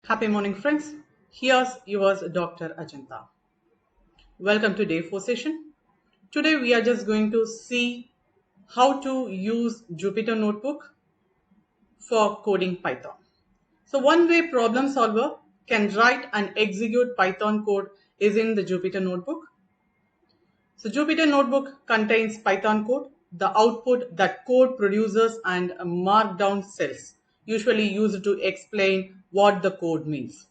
Happy morning, friends. Here's yours, Dr. Ajanta. Welcome to day 4 session. Today we are just going to see how to use Jupyter Notebook for coding Python. So one way problem solver can write and execute Python code is in the Jupyter Notebook. So Jupyter Notebook contains Python code, the output that code produces and markdown cells, usually used to explain what the code means.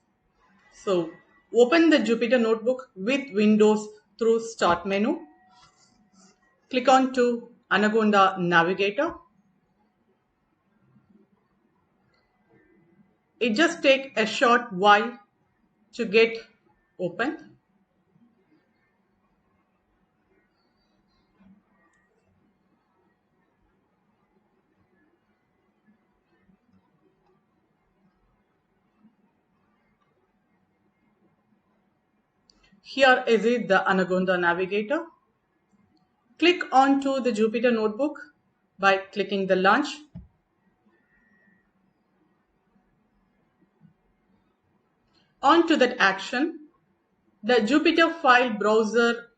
So open the Jupyter Notebook with Windows through Start menu. Click on to Anaconda Navigator. It just takes a short while to get open. Here is it, the Anaconda Navigator. Click onto the Jupyter Notebook by clicking the launch. Onto that action, the Jupyter file browser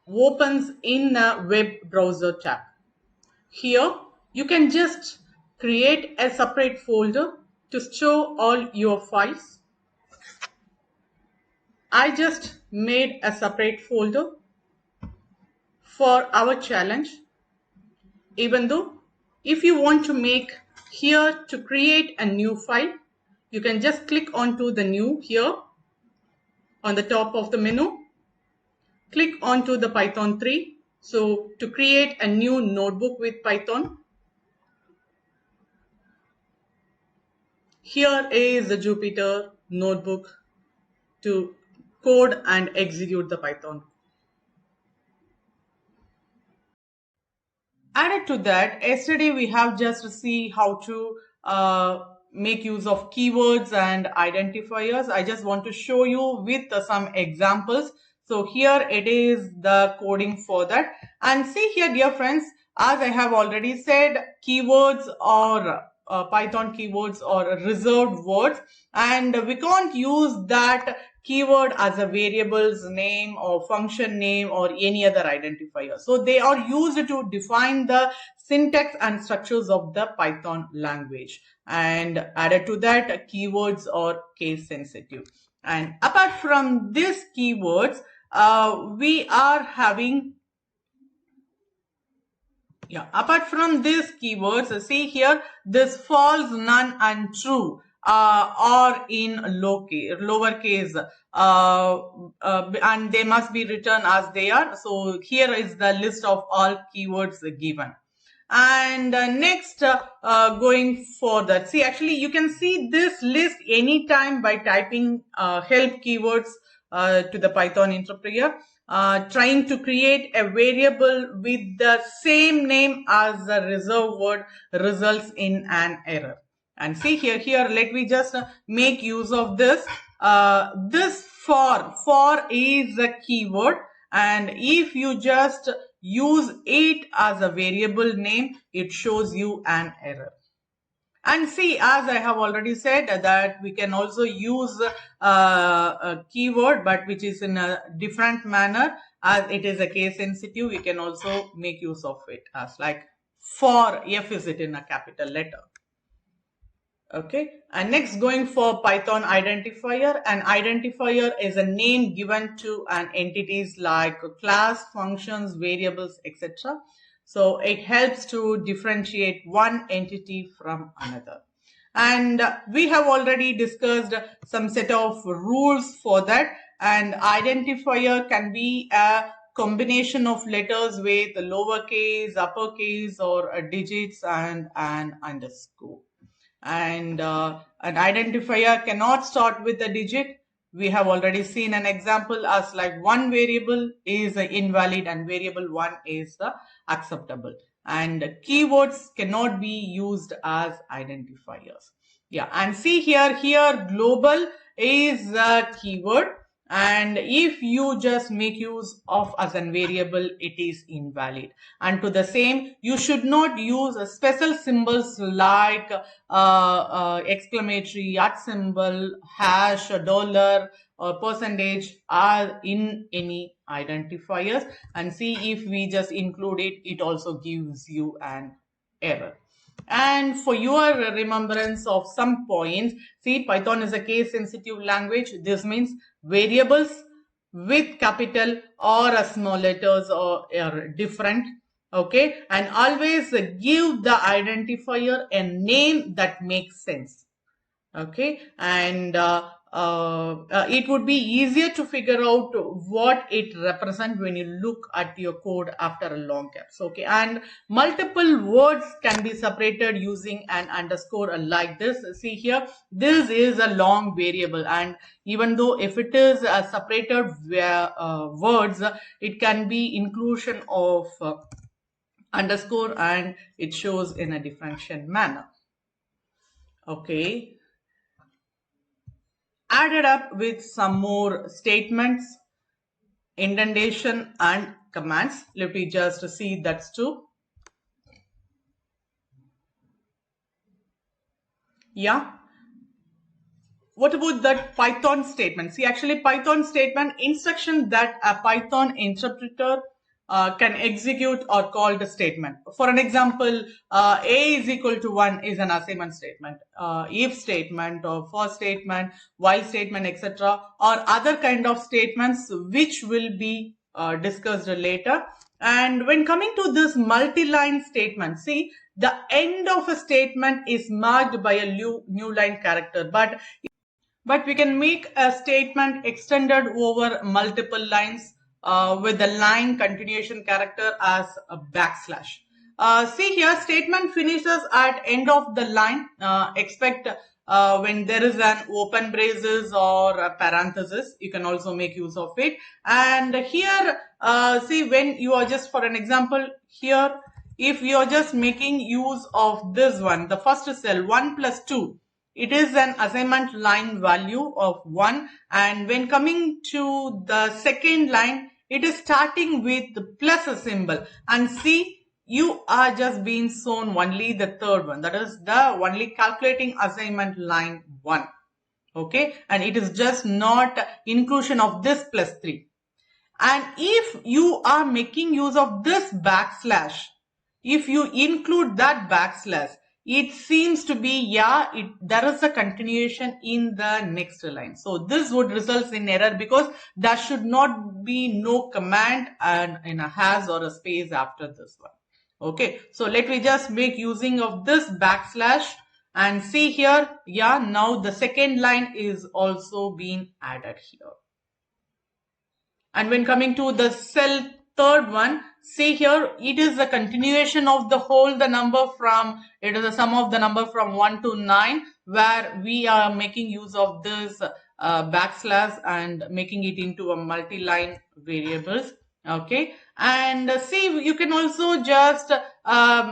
opens in a web browser tab. Here, you can just create a separate folder to store all your files. I just made a separate folder for our challenge. Even though if you want to make here to create a new file, you can just click onto the new here on the top of the menu. Click onto the Python 3. So to create a new notebook with Python, here is the Jupyter Notebook to code and execute the Python. Added to that, yesterday we have just see how to make use of keywords and identifiers. I just want to show you with some examples. So here it is the coding for that. And see here, dear friends, as I have already said, keywords or Python keywords or reserved words, and we can't use that keyword as a variable's name or function name or any other identifier. So they are used to define the syntax and structures of the Python language. And added to that, keywords are case sensitive. And apart from these keywords, we are having apart from these keywords, see here, this false, none and true are in lowercase and they must be written as they are. So here is the list of all keywords given. And next, going further, see, actually you can see this list anytime by typing help keywords to the Python interpreter. Trying to create a variable with the same name as the reserved word results in an error. And see here let me just make use of this. This for is a keyword, and if you just use it as a variable name, it shows you an error. And see, as I have already said, that we can also use a keyword, but which is in a different manner. As it is a case sensitive, we can also make use of it as like for, F is it in a capital letter. Okay, and next, going for Python identifier. An identifier is a name given to an entities like class, functions, variables, etc. So it helps to differentiate one entity from another. And we have already discussed some set of rules for that. And identifier can be a combination of letters with lowercase, uppercase, or digits and an underscore. And an identifier cannot start with a digit. We have already seen an example as like one variable is invalid and variable one is acceptable. And keywords cannot be used as identifiers. Yeah, and see here global is a keyword, and if you just make use of as a variable, it is invalid. And to the same, you should not use special symbols like exclamatory, at symbol, hash, dollar, or percentage are in any identifiers. And see, if we just include it, it also gives you an error. And for your remembrance of some points, see, Python is a case sensitive language. This means variables with capital or a small letters are different. Okay, and always give the identifier a name that makes sense. Okay, and it would be easier to figure out what it represents when you look at your code after a long gaps. Okay, and multiple words can be separated using an underscore like this. See here, this is a long variable, and even though if it is separated words, it can be inclusion of underscore, and it shows in a differential manner. Okay, added up with some more statements, indentation and commands. Let me just see that's too. Yeah. What about that Python statement? See, actually Python statement instruction that a Python interpreter can execute or called a statement. For an example, A is equal to 1 is an assignment statement, if statement or for statement, while statement, etc., or other kind of statements which will be discussed later. And when coming to this multi-line statement, see, the end of a statement is marked by a new line character, but we can make a statement extended over multiple lines with the line continuation character as a backslash. See here, statement finishes at end of the line. Expect when there is an open braces or a parenthesis, you can also make use of it. And here, see, when you are just, for an example, here, if you are just making use of this one, the first cell 1 plus 2, it is an assignment line value of 1, and when coming to the second line, it is starting with the plus a symbol, and see, you are just being shown only the third one, that is the only calculating assignment line 1. Okay, and it is just not inclusion of this plus 3. And if you are making use of this backslash, if you include that backslash, it seems to be, yeah, there is a continuation in the next line. So this would result in error because there should not be no command and in a has or a space after this one. Okay, so let me just make using of this backslash and see here, yeah, now the second line is also being added here. And when coming to the cell third one, see here, it is a continuation of the whole, the number from, it is a sum of the number from 1 to 9, where we are making use of this backslash and making it into a multi-line variables. Okay, and see, you can also just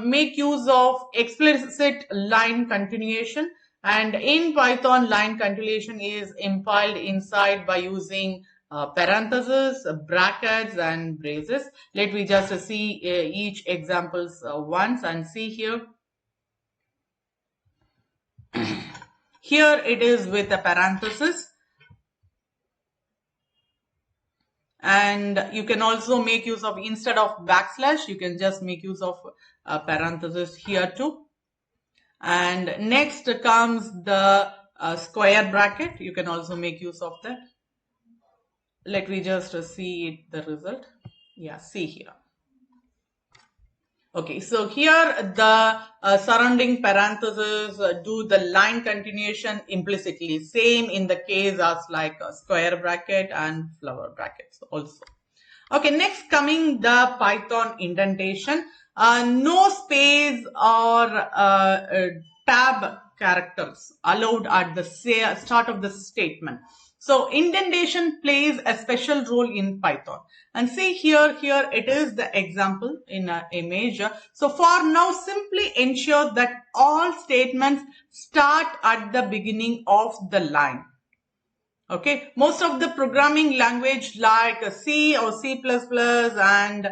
make use of explicit line continuation, and in Python, line continuation is impiled inside by using parentheses, brackets, and braces. Let me just see each examples once and see here. Here it is with a parenthesis, and you can also make use of, instead of backslash, you can just make use of parenthesis here too. And next comes the square bracket. You can also make use of that. Let me just see the result. Yeah, see here. Okay, so here the surrounding parentheses do the line continuation implicitly, same in the case as like a square bracket and flower brackets also. Okay, next coming the Python indentation. No space or tab characters allowed at the start of the statement. So indentation plays a special role in Python. And see here it is the example in an image. So for now, simply ensure that all statements start at the beginning of the line. Okay, most of the programming language like C or C++ and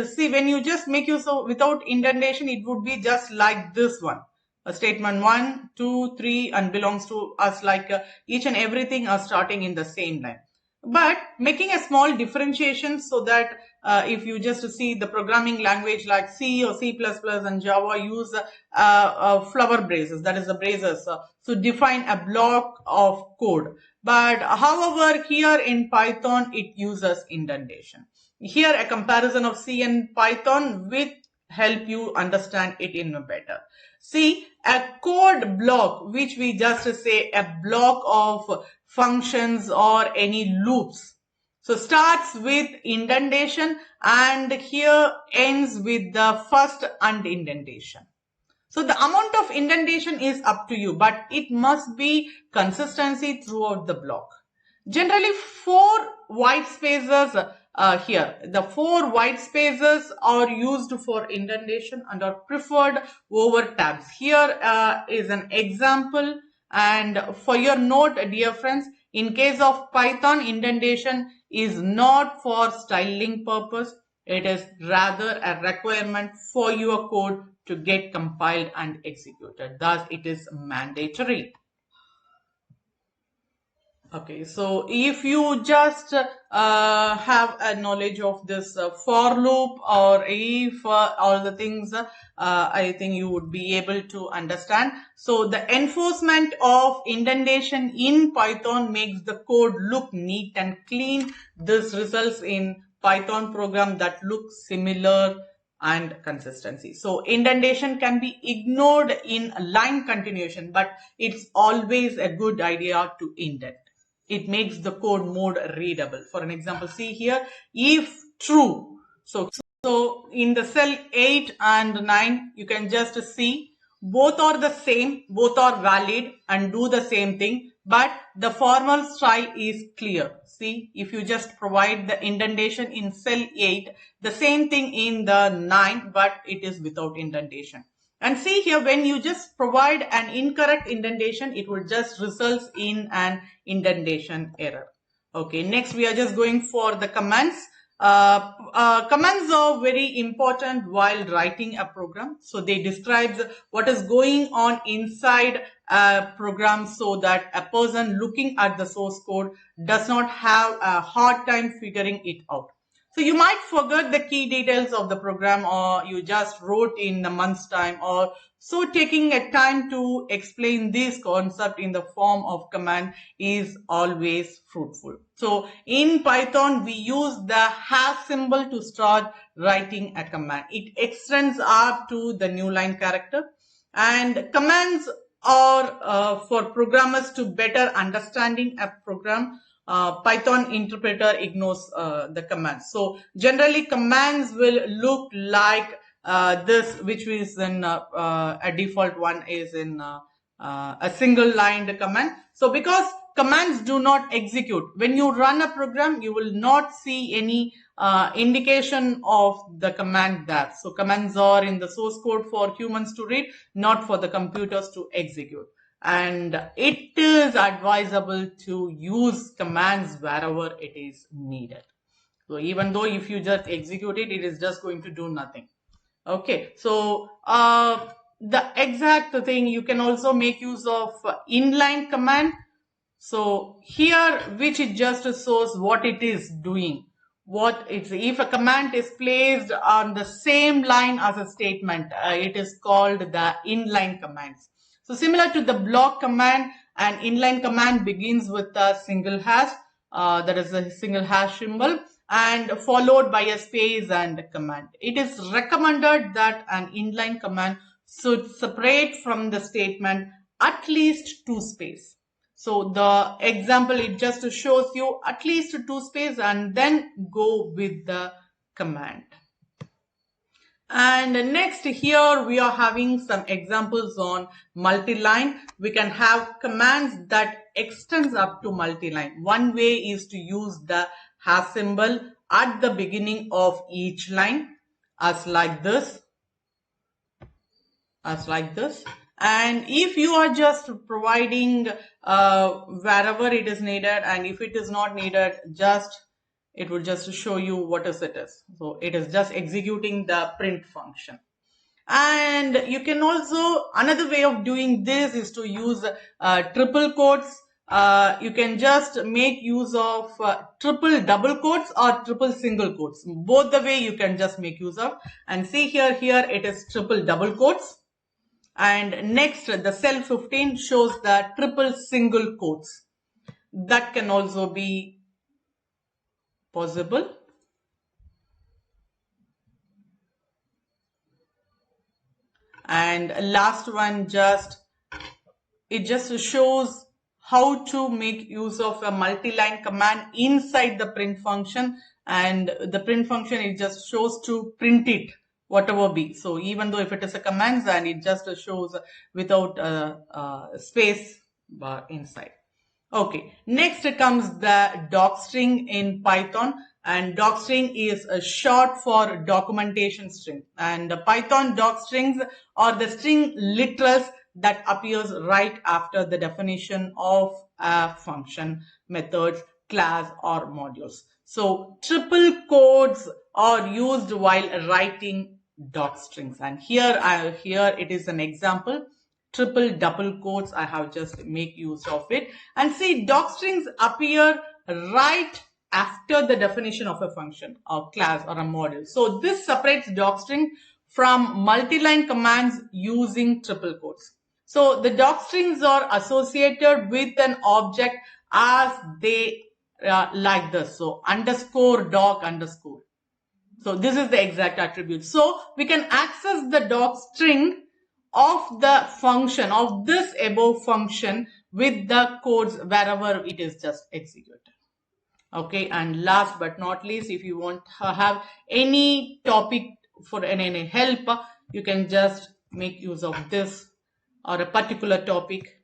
see, when you just make use of without indentation, it would be just like this one. A statement 1, 2, 3 and belongs to us, like each and everything are starting in the same line. But making a small differentiation so that if you just see the programming language like C or C++ and Java use flower braces, that is the braces, to define a block of code. But however, here in Python, it uses indentation. Here, a comparison of C and Python will help you understand it in better. See, a code block, which we just say a block of functions or any loops. So starts with indentation and here ends with the first indentation. So the amount of indentation is up to you, but it must be consistency throughout the block. Generally, 4 white spaces here. The 4 white spaces are used for indentation and are preferred over tabs. Here is an example, and for your note, dear friends, in case of Python, indentation is not for styling purpose. It is rather a requirement for your code to get compiled and executed. Thus, it is mandatory. Okay, so if you just have a knowledge of this for loop, or if all the things, I think you would be able to understand. So the enforcement of indentation in Python makes the code look neat and clean. This results in Python program that look similar and consistency. So indentation can be ignored in line continuation, but it's always a good idea to indent. It makes the code more readable. For an example, see here, if true. So in the cell 8 and 9, you can just see both are the same, both are valid and do the same thing, but the formal style is clear. See, if you just provide the indentation in cell 8, the same thing in the 9, but it is without indentation. And see here, when you just provide an incorrect indentation, it will just result in an indentation error. Okay, next we are just going for the commands. Commands are very important while writing a program. So they describe what is going on inside a program so that a person looking at the source code does not have a hard time figuring it out. So you might forget the key details of the program, or you just wrote in a month's time, or so taking a time to explain this concept in the form of command is always fruitful. So in Python, we use the hash symbol to start writing a command. It extends up to the new line character, and commands are for programmers to better understanding a program. Python interpreter ignores the commands. So generally commands will look like this, which is in a default one is in a single line command. So because commands do not execute, when you run a program, you will not see any indication of the command there. So commands are in the source code for humans to read, not for the computers to execute. And it is advisable to use commands wherever it is needed. So even though if you just execute it, it is just going to do nothing. Okay, so the exact thing, you can also make use of inline command. So here, which it just shows what it is doing. What it's, if a command is placed on the same line as a statement, it is called the inline commands. So similar to the block command, an inline command begins with a single hash, that is a single hash symbol, and followed by a space and a command. It is recommended that an inline command should separate from the statement at least 2 spaces. So the example, it just shows you at least 2 spaces and then go with the command. And next, here we are having some examples on multiline. We can have commands that extends up to multiline. One way is to use the hash symbol at the beginning of each line, as like this. And if you are just providing wherever it is needed, and if it is not needed, it will just show you what is it is. So it is just executing the print function. And you can also, another way of doing this is to use triple quotes. You can just make use of triple double quotes or triple single quotes. Both the way you can just make use of. And see here it is triple double quotes. And next, the cell 15 shows the triple single quotes. That can also be possible. And last one, it just shows how to make use of a multi-line command inside the print function. And the print function, it just shows to print it whatever be. So even though if it is a command, then it just shows without a space bar inside. Okay, next comes the docstring in Python, and docstring is a short for documentation string. And the Python docstrings are the string literals that appears right after the definition of a function, methods, class, or modules. So triple quotes are used while writing docstrings, and here it is an example. Triple double quotes, I have just make use of it. And see, docstrings appear right after the definition of a function or class or a module. So this separates docstring from multi-line commands using triple quotes. So the docstrings are associated with an object as they like this. So underscore doc underscore. So this is the exact attribute. So we can access the docstring of the function, of this above function, with the codes wherever it is just executed. Okay, and last but not least, if you want to have any topic for any help, you can just make use of this or a particular topic.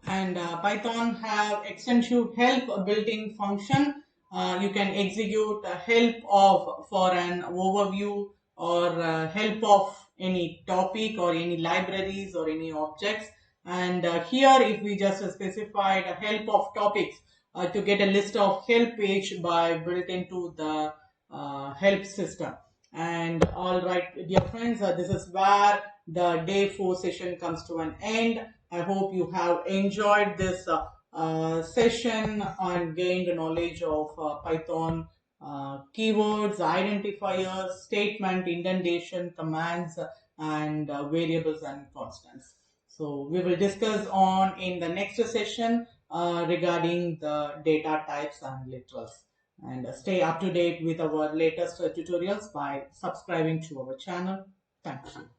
And Python have extensive help built-in function. You can execute help for an overview, or help of any topic or any libraries or any objects. And here, if we just specified a help of topics to get a list of help page by built into the help system. And all right, dear friends, this is where the day 4 session comes to an end. I hope you have enjoyed this session and gained knowledge of Python keywords, identifiers, statement, indentation, commands, and variables and constants. So we will discuss on in the next session regarding the data types and literals. And stay up to date with our latest tutorials by subscribing to our channel. Thank you.